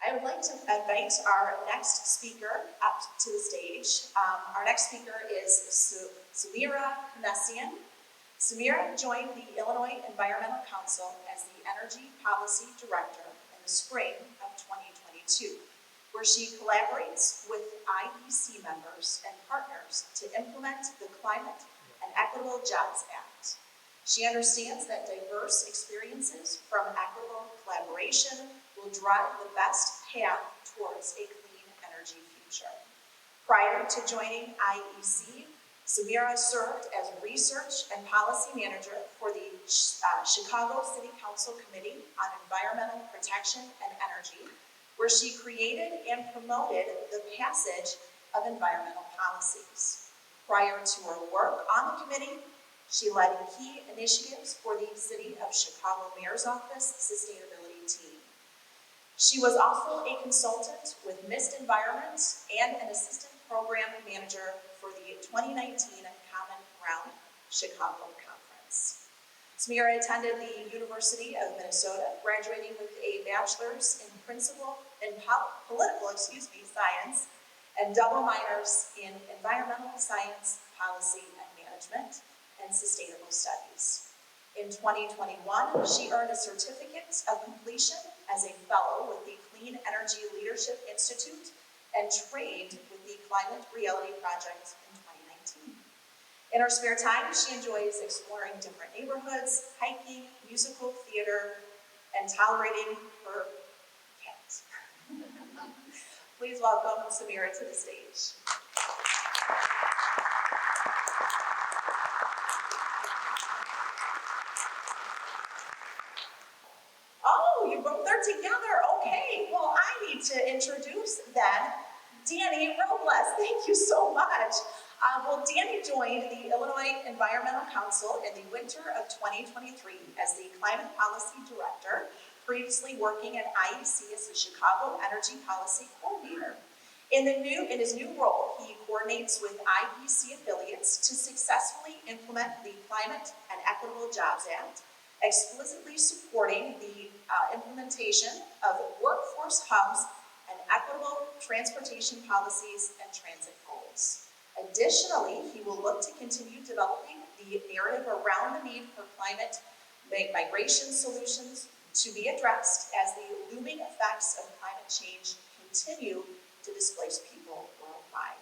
I would like to invite our next speaker up to the stage. Our next speaker is Samira Hanessian. Samira joined the Illinois Environmental Council as the Energy Policy Director in the spring of 2022, where she collaborates with IEC members and partners to implement the Climate and Equitable Jobs Act. She understands that diverse experiences from equitable collaboration will drive the best path towards a clean energy future. Prior to joining IEC, Samira served as Research and Policy Manager for the Chicago City Council Committee on Environmental Protection and Energy, where she created and promoted the passage of environmental policies. Prior to her work on the committee, she led key initiatives for the City of Chicago Mayor's Office Sustainability team. She was also a consultant with Mist Environment and an assistant program manager for the 2019 Common Ground Chicago Conference. Samira attended the University of Minnesota, graduating with a bachelor's in political science and double minors in environmental science, policy, and management, and sustainable studies. In 2021, she earned a certificate of completion as a fellow with the Clean Energy Leadership Institute and trained with the Climate Reality Project in 2019. In her spare time, she enjoys exploring different neighborhoods, hiking, musical theater, and tolerating her cat. Please welcome Samira to the stage. They're together. Okay, well, I need to introduce then Dany Robles. Thank you so much. Dany joined the Illinois Environmental Council in the winter of 2023 as the Climate Policy Director, previously working at IEC as the Chicago Energy Policy Coordinator. In his new role, he coordinates with IEC affiliates to successfully implement the Climate and Equitable Jobs Act, explicitly supporting the implementation of workforce hubs and equitable transportation policies and transit goals. Additionally, he will look to continue developing the narrative around the need for climate migration solutions to be addressed as the looming effects of climate change continue to displace people worldwide.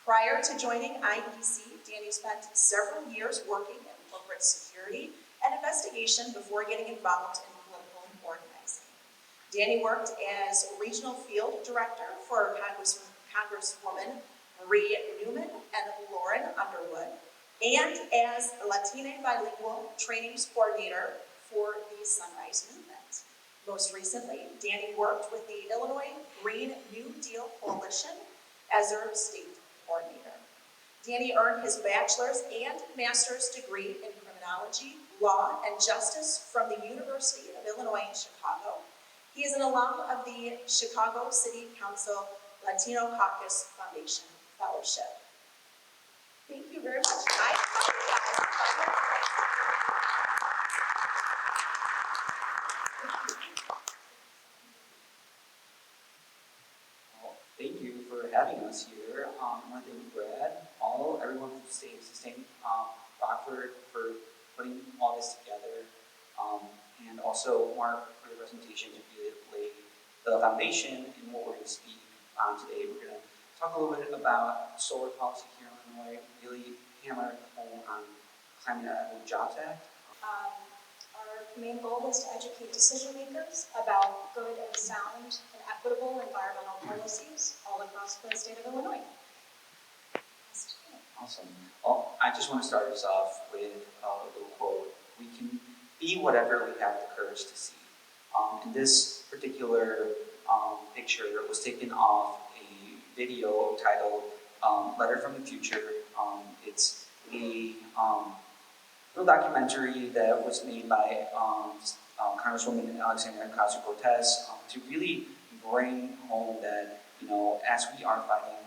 Prior to joining IEC, Dany spent several years working in corporate security and investigation before getting involved in political organizing. Dany worked as regional field director for Congresswoman Marie Newman and Lauren Underwood, and as a Latina bilingual trainings coordinator for the Sunrise Movement. Most recently, Dany worked with the Illinois Green New Deal Coalition as their state coordinator. Dany earned his bachelor's and master's degree in criminology, law, and justice from the University of Illinois in Chicago. He is an alum of the Chicago City Council Latino Caucus Foundation Fellowship. Thank you very much. Well, thank you for having us here. I want to thank Brad, everyone from Sustain Rockford for putting all this together, and also Mark for the presentation to really lay the foundation in what we're going to speak on today. We're going to talk a little bit about solar policy here in Illinois, really hammer home on Climate and Equitable Jobs Act. Our main goal is to educate decision makers about good and sound and equitable environmental policies all across the state of Illinois. Awesome. Well, I just want to start us off with a little quote. We can be whatever we have the courage to see. And this particular picture was taken off a video titled Letter from the Future. It's a little documentary that was made by Congresswoman Alexandria Ocasio-Cortez to really bring home that, as we are fighting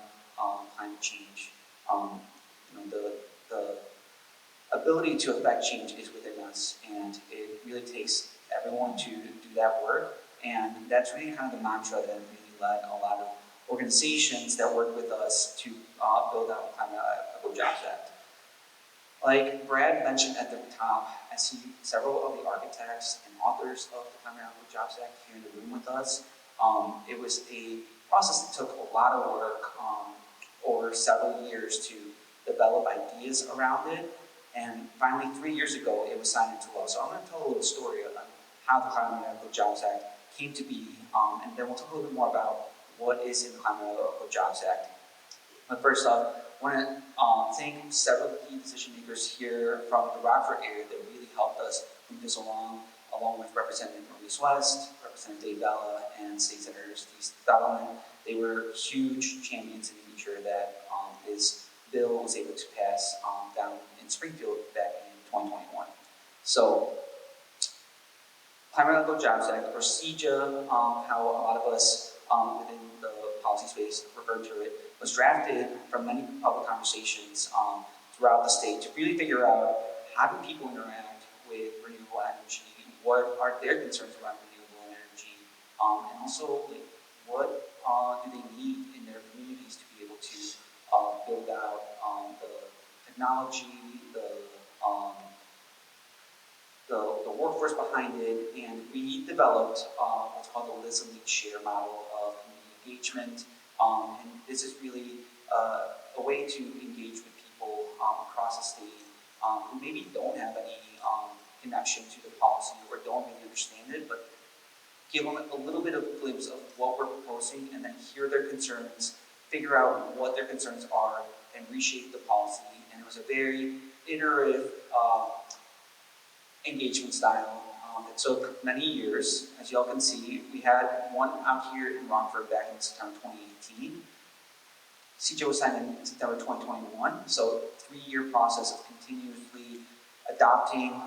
climate change, the ability to affect change is within us, and it really takes everyone to do that work. And that's really kind of the mantra that really led a lot of organizations that work with us to build out the Climate Equitable Jobs Act. Like Brad mentioned at the top, I see several of the architects and authors of the Climate Equitable Jobs Act here in the room with us. It was a process that took a lot of work over several years to develop ideas around it. And finally, 3 years ago, it was signed into law. So I'm going to tell a little story on how the Climate Equitable Jobs Act came to be, and then we'll talk a little bit more about what is in the Climate Equitable Jobs Act. But first off, I want to thank several key decision makers here from the Rockford area that really helped us move this along with Representative Maurice West, Representative Dave Bella, and State Senator Steve Thalman. They were huge champions in making sure that this bill was able to pass down in Springfield back in 2021. So, Climate Equitable Jobs Act, or CEJA, how a lot of us within the policy space refer to it, was drafted from many public conversations throughout the state to really figure out how do people interact with renewable energy, what are their concerns around renewable energy, and also like, what do they need in their communities to be able to build out the technology, the workforce behind it, and we developed what's called the Listen, Lead, Share model of community engagement. And this is really a way to engage with people across the state who maybe don't have any connection to the policy or don't really understand it, but give them a little bit of a glimpse of what we're proposing and then hear their concerns, figure out what their concerns are, and reshape the policy. And it was a very iterative engagement style that took many years. As y'all can see, we had one out here in Rockford back in September 2018. CEJA was signed in September 2021, so a 3-year process of continuously adopting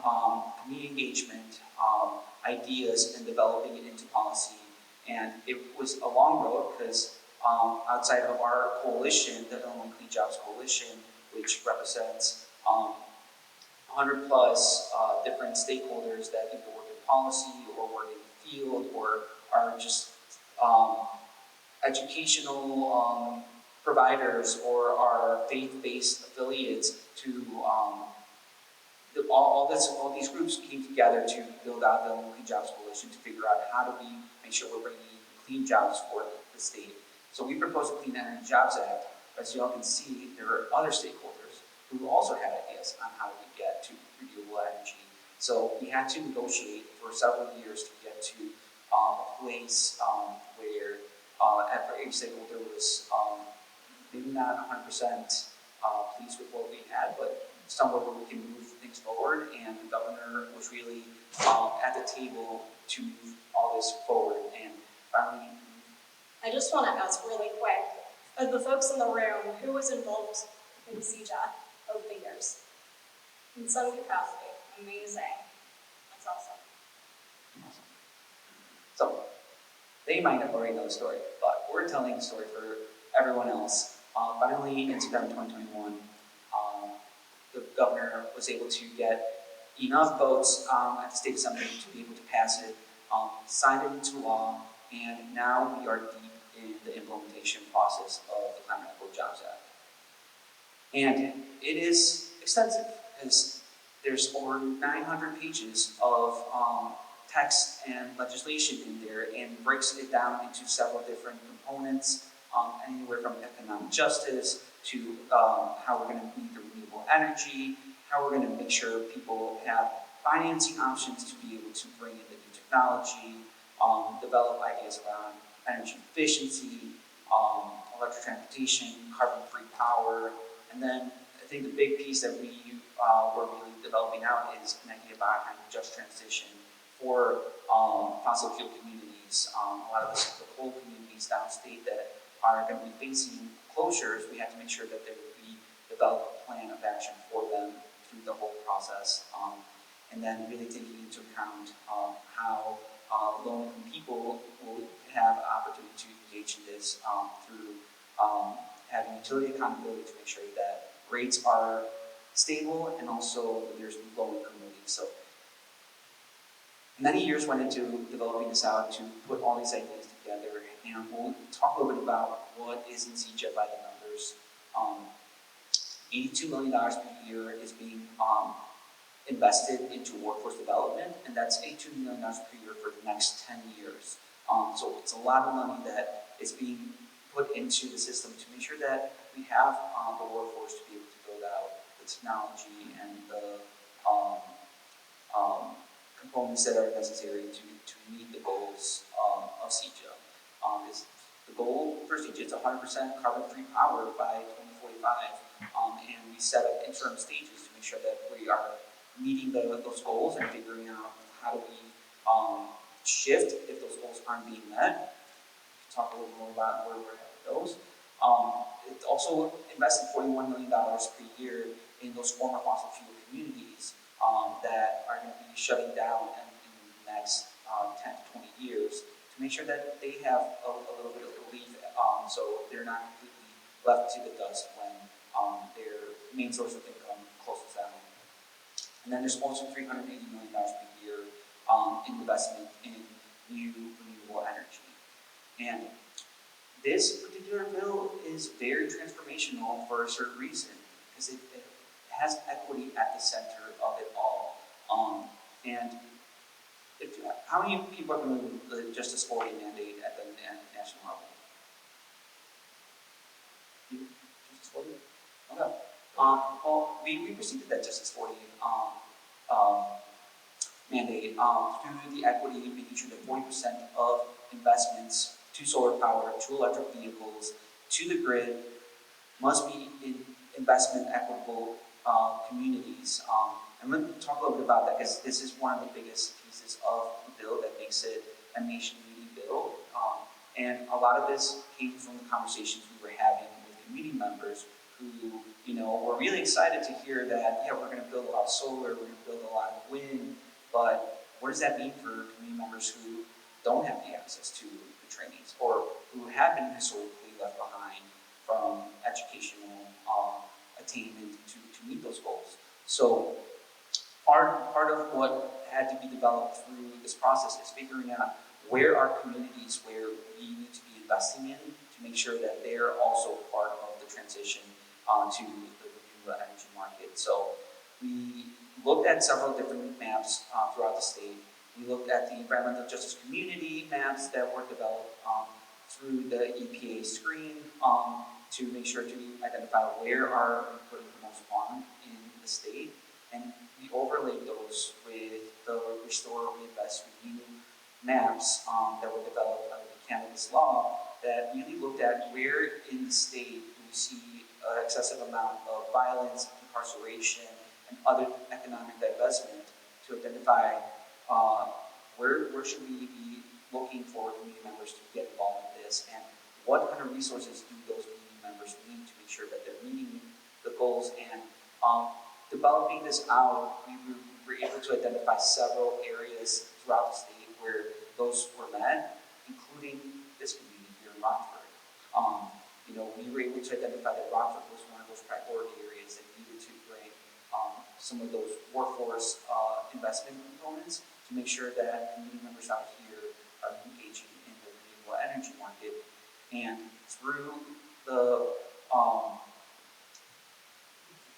community engagement ideas and developing it into policy. And it was a long road because outside of our coalition, the Illinois Clean Jobs Coalition, which represents 100 plus different stakeholders that either work in policy or work in the field or are just educational providers or are faith-based affiliates to all these groups came together to build out the Clean Jobs Coalition to figure out how do we make sure we're bringing clean jobs for the state. So we proposed the Clean Energy Jobs Act. As you all can see, there are other stakeholders who also had ideas on how we get to renewable energy. So we had to negotiate for several years to get to a place where every stakeholder was maybe not 100% pleased with what we had, but somewhere where we can move things forward. And the governor was really at the table to move all this forward. And finally, I just want to ask really quick, of the folks in the room, who was involved in CEJA over the years? In some capacity. Amazing. That's awesome. So, they might have already know the story, but we're telling the story for everyone else. Finally, in September 2021, the governor was able to get enough votes at the state assembly to be able to pass it, signed it into law, and now we are deep in the implementation process of the Climate Equitable Jobs Act. And it is extensive, because there's over 900 pages of text and legislation in there, and breaks it down into several different components, anywhere from economic justice to how we're going to meet the renewable energy, how we're going to make sure people have financing options to be able to bring in the new technology, develop ideas around energy efficiency, electric transportation, carbon-free power, and then I think the big piece that we were really developing out is an idea about kind of just transition for fossil fuel communities. A lot of the coal communities downstate that are going to be facing closures, we have to make sure that we develop a plan of action for them through the whole process. And then really taking into account how low-income people will have opportunity to engage in this through having utility accountability to make sure that rates are stable and also there's low-income relief. So Many years went into developing this out to put all these ideas together, and we'll talk a little bit about what is in CEJA by the numbers. $82 million per year is being invested into workforce development, and that's $82 million per year for the next 10 years. So it's a lot of money that is being put into the system to make sure that we have the workforce to be able to build out the technology and the components that are necessary to meet the goals of CEJA. The goal for CEJA is 100% carbon-free power by 2045, and we set up interim stages to make sure that we are meeting those goals and figuring out how do we shift if those goals aren't being met. Talk a little more about where we're at with those. It also invested $41 million per year in those former fossil fuel communities that are going to be shutting down in the next 10 to 20 years to make sure that they have a little bit of relief so they're not completely left to the dust when their main source of income closes down. And then there's also $380 million per year in investment in new renewable energy. And this particular bill is very transformational for a certain reason, because it has equity at the center of it all. And how many people are familiar with the Justice 40 mandate at the national level? Justice 40? Okay. Well, we preceded that Justice 40 mandate through the equity, making sure that 40% of investments to solar power, to electric vehicles, to the grid must be in investment equitable communities. I'm going to talk a little bit about that because this is one of the biggest pieces of the bill that makes it a nation-leading bill. And a lot of this came from the conversations we were having with community members who, were really excited to hear that, yeah, we're going to build a lot of solar, we're going to build a lot of wind, but what does that mean for community members who don't have the access to the trainings or who have been historically left behind from educational attainment to meet those goals? So part of what had to be developed through this process is figuring out where are communities where we need to be investing in to make sure that they're also part of the transition to the renewable energy market. So we looked at several different maps throughout the state. We looked at the environmental justice community maps that were developed through the EPA screen to make sure to identify where are we putting the most harm in the state. And we overlaid those with the Restore, Reinvest, Renew maps that were developed under the cannabis law that really looked at where in the state we see an excessive amount of violence, incarceration, and other economic divestment to identify where should we be looking for community members to get involved in this, and what kind of resources do those community members need to make sure that they're meeting the goals. And developing this out, we were able to identify several areas throughout the state where those were met, including this community here in Rockford. We were able to identify that Rockford was one of those priority areas that needed to bring some of those workforce investment components to make sure that community members out here are engaging in the renewable energy market. And through the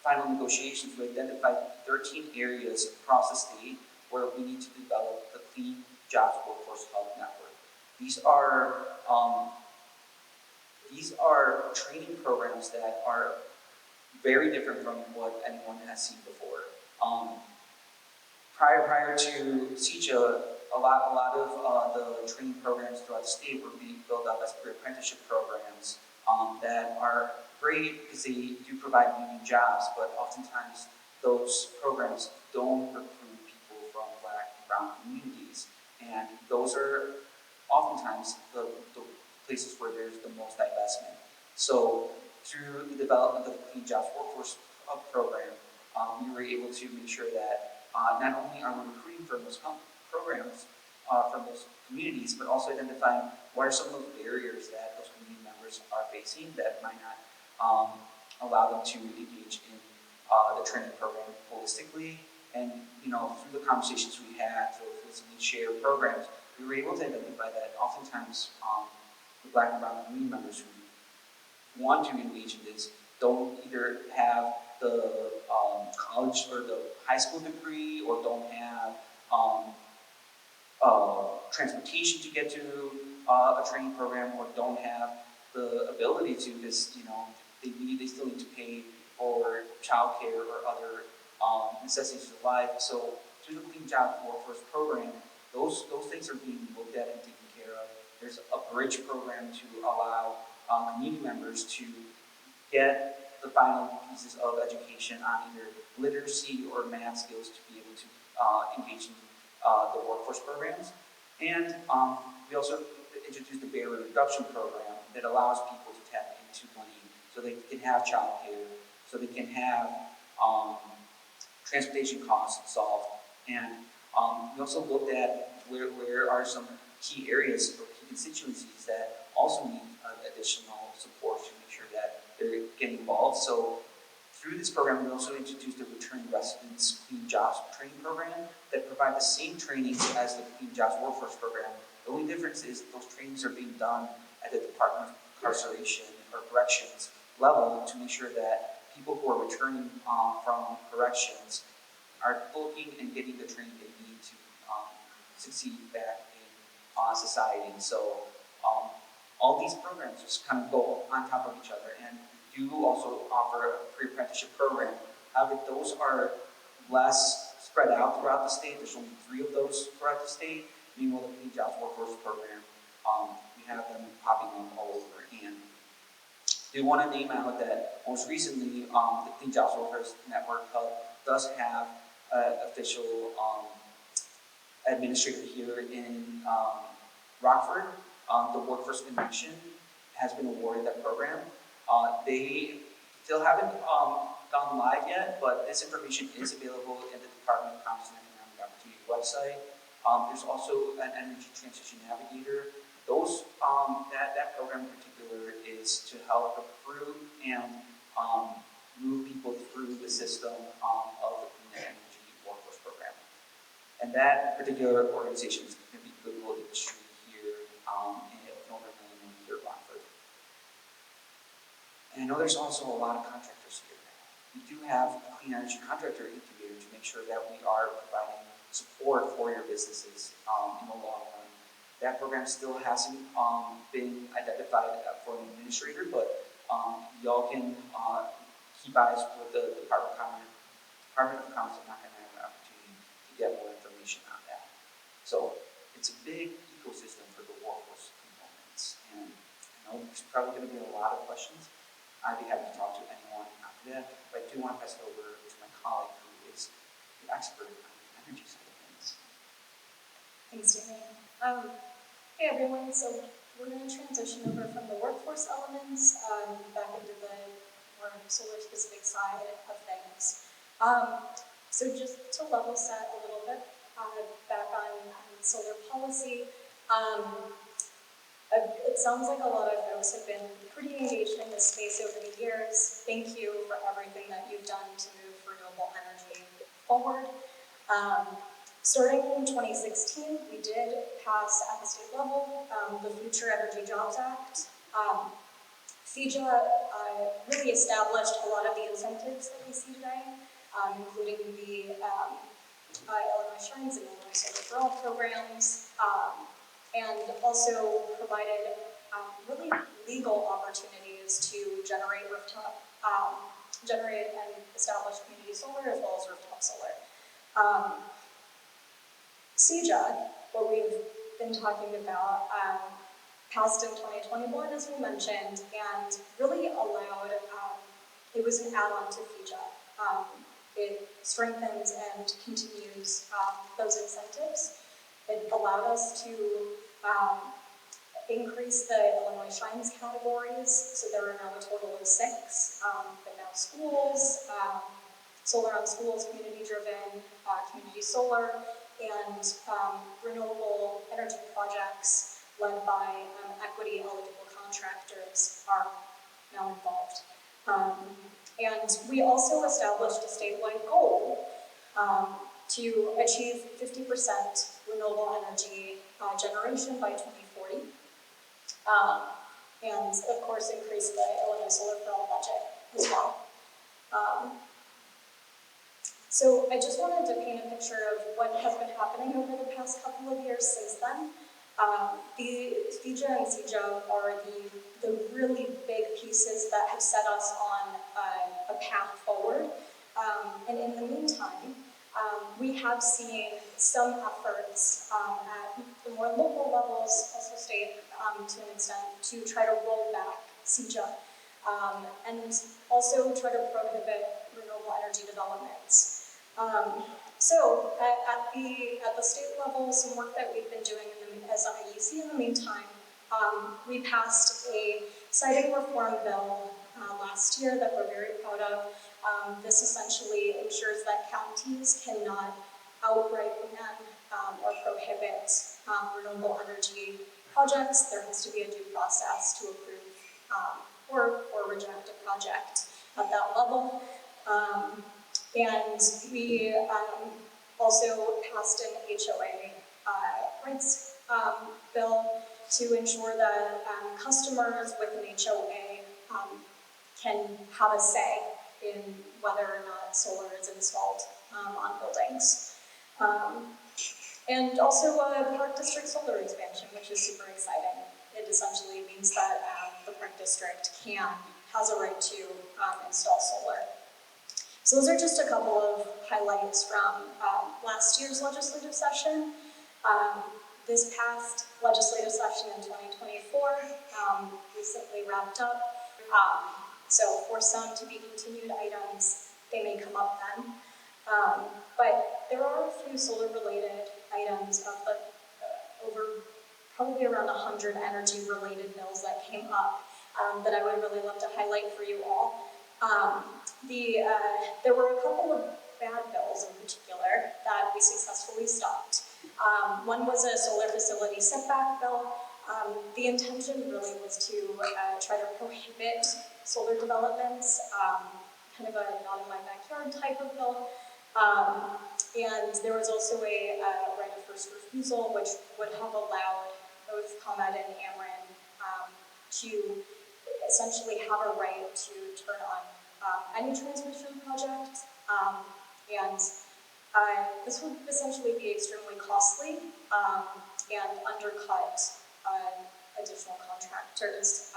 final negotiations, we identified 13 areas across the state where we need to develop the Clean Jobs Workforce Hub Network. These are training programs that are very different from what anyone has seen before. Prior to CEJA, a lot of the training programs throughout the state were being built up as career apprenticeship programs that are great because they do provide union jobs, but oftentimes those programs don't recruit people from Black and brown communities, and those are oftentimes the places where there's the most divestment. So through the development of the Clean Jobs Workforce Hub program, we were able to make sure that not only are we recruiting from those programs, from those communities, but also identifying what are some of those barriers that those community members are facing that might not allow them to engage in the training program holistically. And through the conversations we had, through initiatives, we share programs, we were able to identify that oftentimes the Black and brown community members who want to engage in this don't either have the college or the high school degree, or don't have transportation to get to a training program, or don't have the ability to, because they still need to pay for childcare or other necessities of life. So through the Clean Job Workforce Program, those things are being looked at and taken care of. There's a bridge program to allow community members to get the final pieces of education on either literacy or math skills to be able to engage in the workforce programs. And we also introduced the barrier reduction program that allows people to tap into money so they can have childcare, so they can have transportation costs solved. And we also looked at where are some key areas or key constituencies that also need additional support to make sure that they're getting involved. So through this program, we also introduced the Returning Residents Clean Jobs Training Program that provide the same trainings as the Clean Jobs Workforce Program. The only difference is those trainings are being done at the Department of Incarceration or Corrections level to make sure that people who are returning from corrections are looking and getting the training they need to succeed back in society. So all these programs just kind of go on top of each other, and do also offer a pre-apprenticeship program. However, those are less spread out throughout the state. There's only 3 of those throughout the state. Meanwhile, the Clean Jobs Workforce Program, we have them popping up all over. And we want to name out that most recently, the Clean Jobs Workers Network Hub does have an official administrator here in Rockford. The Workforce Connection has been awarded that program. They still haven't gone live yet, but this information is available in the Department of Commerce and Economic Opportunity website. There's also an Energy Transition Navigator. Those that program in particular is to help recruit and move people through the system of the Clean Energy Workforce Program. And that particular organization is going to be Goodwill Industry here in Northern Illinois, here at Rockford. And I know there's also a lot of contractors here. We do have a Clean Energy Contractor Incubator to make sure that we are providing support for your businesses in the long run. That program still hasn't been identified for an administrator, but y'all can keep eyes with the Department of Commerce and Economic Opportunity to get more information on that. So it's a big ecosystem for the workforce components. And I know there's probably going to be a lot of questions. I'd be happy to talk to anyone after that, but I do want to pass it over to my colleague who is the expert on the energy side of things. Thanks, Dany. Hey everyone, so we're going to transition over from the workforce elements back into the more solar specific side of things. So just to level set a little bit back on solar policy, it sounds like a lot of folks have been pretty engaged in this space over the years. Thank you for everything that you've done to move renewable energy forward. Starting in 2016, we did pass at the state level the Future Energy Jobs Act. CEJA really established a lot of the incentives that we see today, including the Illinois Shrines and Illinois Solar for All programs, and also provided really legal opportunities to generate and establish community solar as well as rooftop solar. CEJA, what we've been talking about, passed in 2021, as we mentioned, and really allowed, it was an add-on to CEJA. It strengthens and continues those incentives. It allowed us to increase the Illinois Shrines categories, so there are now a total of 6, but now schools, solar on schools, community-driven, community solar, and renewable energy projects led by equity-eligible contractors are now involved. And we also established a statewide goal to achieve 50% renewable energy generation by 2040. And of course increase the Illinois solar bill budget as well. So I just wanted to paint a picture of what has been happening over the past couple of years since then. The CEJA and CEJA are the really big pieces that have set us on a path forward. And in the meantime, we have seen some efforts at the more local levels, also state to an extent, to try to roll back CEJA and also try to prohibit renewable energy developments. So at the state level, some work that we've been doing as IEC in the meantime, we passed a siting reform bill last year that we're very proud of. This essentially ensures that counties cannot outright ban or prohibit renewable energy projects. There has to be a due process to approve or reject a project at that level. And we also passed an HOA rights bill to ensure that customers with an HOA can have a say in whether or not solar is installed on buildings. And also a park district solar expansion, which is super exciting. It essentially means that the park district has a right to install solar. So those are just a couple of highlights from last year's legislative session. This past legislative session in 2024 recently wrapped up. So for some to be continued items, they may come up then. But there are a few solar-related items of over probably around 100 energy-related bills that came up that I would really love to highlight for you all. There were a couple of bad bills in particular that we successfully stopped. One was a solar facility setback bill. The intention really was to try to prohibit solar developments, kind of a not in my backyard type of bill. And there was also a right of first refusal, which would have allowed both ComEd and Ameren to essentially have a right to turn on any transmission project. And this would essentially be extremely costly and undercut additional contractors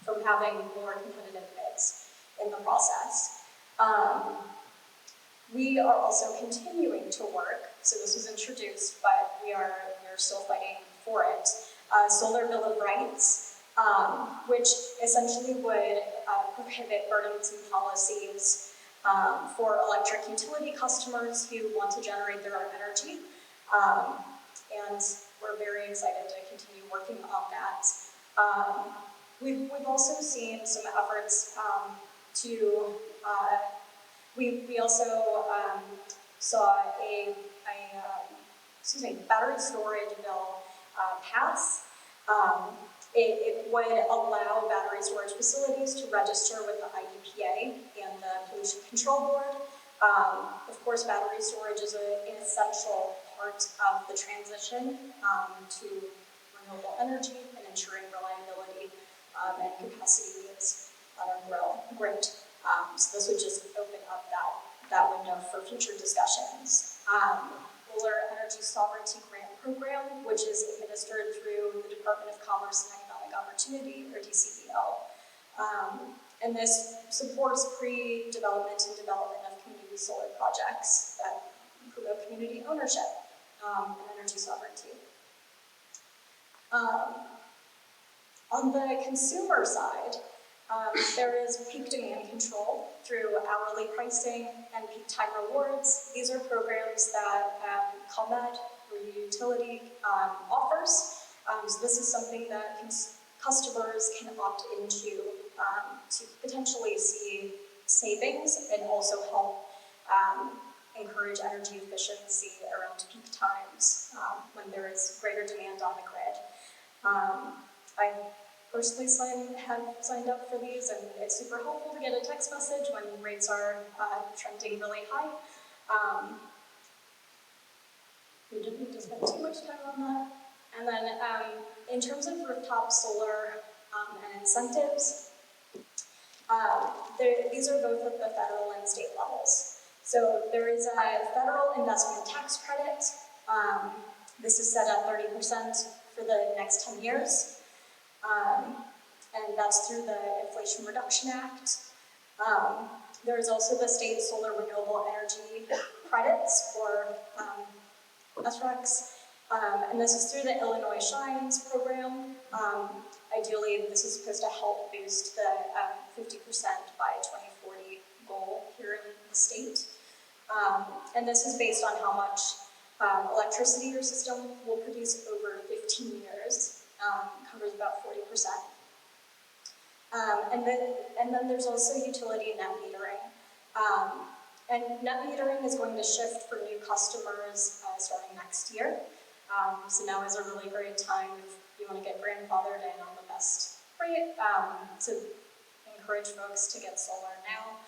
from having more competitive bids in the process. We are also continuing to work, so this was introduced, but we are still fighting for it, Solar Bill of Rights, which essentially would prohibit burdensome policies for electric utility customers who want to generate their own energy. And we're very excited to continue working on that. We've also seen some efforts we also saw a battery storage bill pass. It would allow battery storage facilities to register with the IEPA and the Pollution Control Board. Of course, battery storage is an essential part of the transition to renewable energy and ensuring reliability and capacity needs on our grid. So this would just open up that window for future discussions. Solar Energy Sovereignty Grant Program, which is administered through the Department of Commerce and Economic Opportunity, or DCEO. And this supports pre-development and development of community solar projects that promote community ownership and energy sovereignty. On the consumer side, there is peak demand control through hourly pricing and peak time rewards. These are programs that ComEd or utility offers. So this is something that customers can opt into to potentially see savings and also help encourage energy efficiency around peak times when there is greater demand on the grid. I personally have signed up for these, and it's super helpful to get a text message when rates are trending really high. we didn't need to spend too much time on that. And then in terms of rooftop solar and incentives, these are both at the federal and state levels. So there is a federal investment tax credit. This is set at 30% for the next 10 years. And that's through the Inflation Reduction Act. There is also the state solar renewable energy credits, or SRECs. And this is through the Illinois Shines program. Ideally, this is supposed to help boost the 50% by 2040 goal here in the state. And this is based on how much electricity your system will produce over 15 years, covers about 40%. And then there's also utility net metering. And net metering is going to shift for new customers starting next year. So now is a really great time if you want to get grandfathered in on the best rate to encourage folks to get solar now.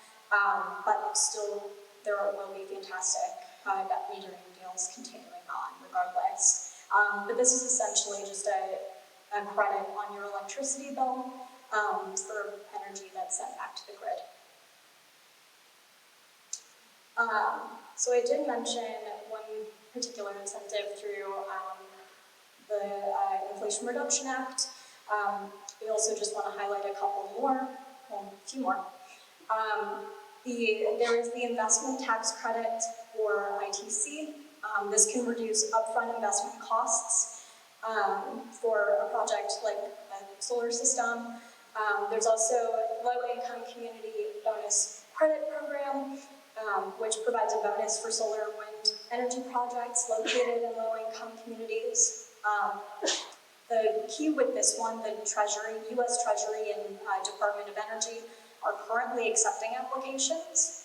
But still, there will be fantastic net metering deals continuing on regardless. But this is essentially just a credit on your electricity bill for energy that's sent back to the grid. So I did mention one particular incentive through the Inflation Reduction Act. We also just want to highlight a couple more, well, a few more. There is the investment tax credit, or ITC. This can reduce upfront investment costs for a project like a solar system. There's also a low-income community bonus credit program, which provides a bonus for solar and wind energy projects located in low-income communities. The key with this one, the Treasury, U.S. Treasury and Department of Energy are currently accepting applications.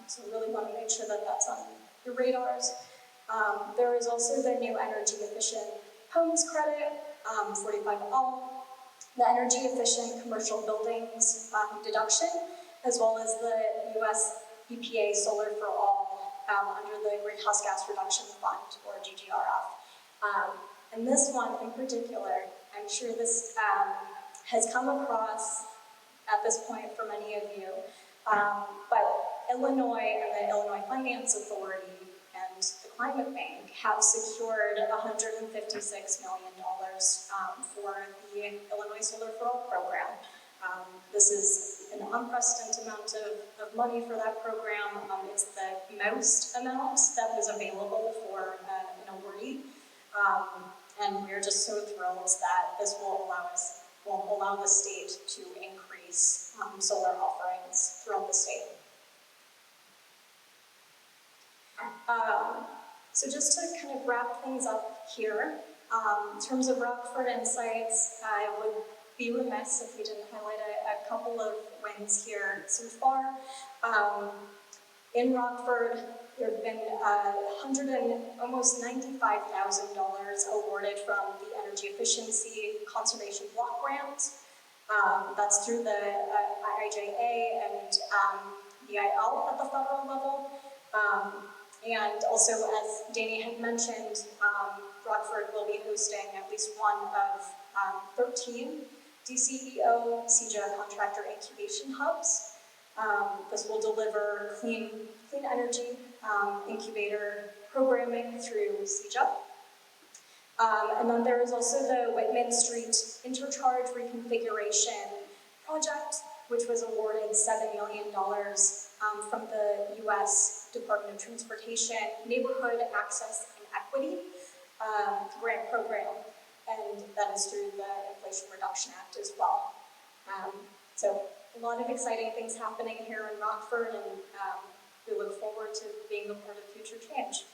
So really want to make sure that that's on your radars. There is also the new energy efficient homes credit, 45L, the energy efficient commercial buildings deduction, as well as the U.S. EPA Solar for All under the Greenhouse Gas Reduction Fund, or GGRF. And this one in particular, I'm sure this has come across at this point for many of you, but Illinois and the Illinois Finance Authority and the Climate Bank have secured $156 million for the Illinois Solar for All program. This is an unprecedented amount of money for that program. It's the most amount that was available for an awardee. And we're just so thrilled that this will allow the state to increase solar offerings throughout the state. So just to kind of wrap things up here, in terms of Rockford Insights, I would be remiss if we didn't highlight a couple of wins here so far. In Rockford, there have been almost $95,000 awarded from the Energy Efficiency Conservation Block Grant. That's through the IIJA and the EIL at the federal level. And also, as Dany had mentioned, Rockford will be hosting at least one of 13 DCEO CEJA contractor incubation hubs. This will deliver clean energy incubator programming through CEJA. And then there is also the Whitman Street Intercharge Reconfiguration Project, which was awarded $7 million from the U.S. Department of Transportation Neighborhood Access and Equity grant program, and that is through the Inflation Reduction Act as well. So a lot of exciting things happening here in Rockford, and we look forward to being a part of future change.